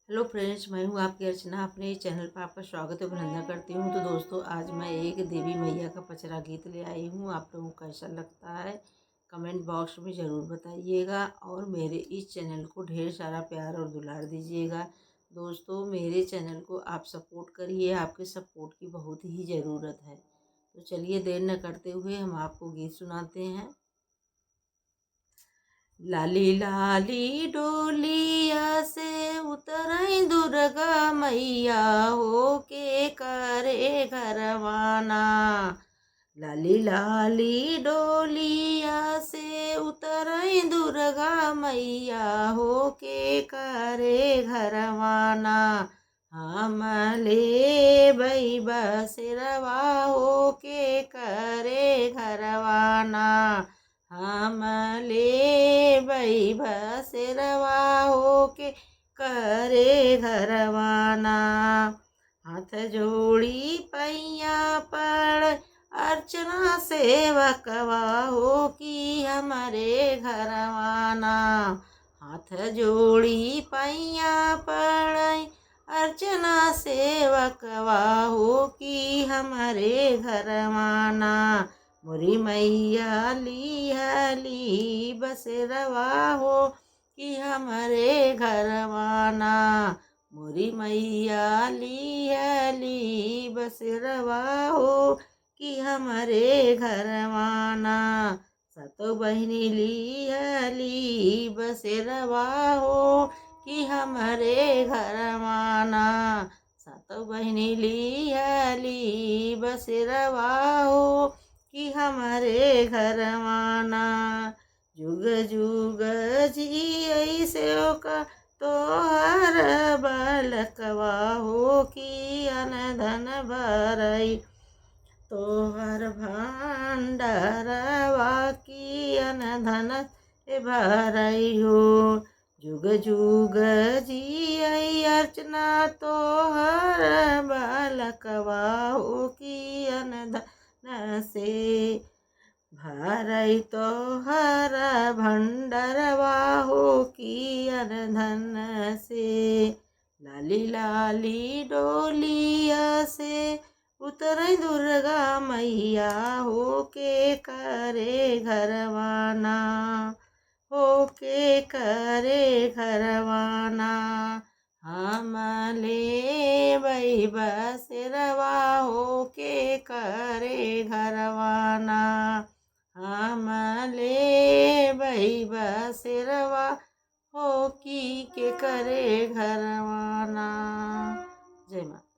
Hello friends, मैं हूँ आपकी अर्चना। अपने चैनल पर आपका स्वागत और अभिनंदन करती हूँ। तो दोस्तों, आज मैं एक देवी मैया का पचरा गीत ले आई हूँ। आप लोगों को कैसा लगता है कमेंट बॉक्स में ज़रूर बताइएगा और मेरे इस चैनल को ढेर सारा प्यार और दुलार दीजिएगा। दोस्तों, मेरे चैनल को आप सपोर्ट करिए, आपके सपोर्ट की बहुत ही ज़रूरत है। तो चलिए देर न करते हुए हम आपको गीत सुनाते हैं। लाली लाली डोलिया से उतरई दुर्गा मैया हो के करे घरवाना। लाली लाली डोलिया से उतरई दुर्गा मैया हो के करे घरवाना। हम ले बई बसरवा हो के करे घरवाना। हम ले बई बसरवा हो के करे घरवाना। हाथ जोड़ी पैया पड़ अर्चना सेवकवा हो कि हमारे घरवाना। हाथ जोड़ी पैया पड़ अर्चना सेवकवा हो कि हमारे घरवाना। मोरी मैया ली हली बसरवा हो कि हमारे घरवाना। मोरी मैया ली हली बसरवा हो कि हमारे घरवाना। सतो बहनी ली हली बसरवा हो कि हमारे घरवाना। सतो बहनी ली हली बसरवा हो कि हमारे घरवाना। जुग जुग जी ऐसे का तोहर बालकवा हो कि अन धन भरई। तोहर भंडारवा की अन धन भरई हो। जुग जुग जी अर्चना तोहर बालकवा हो कि अन धन से भरई। तोहर भंडारवा हो कि अन धन से। लाली लाली डोलिया से उतरई दुर्गा मैया हो के करे घरवाना। हो के करे घरवाना। हम ले बई बसरवा हो के करे घरवाना। हम ले बई बसरवा हो की के करे घरवाना। जय माता।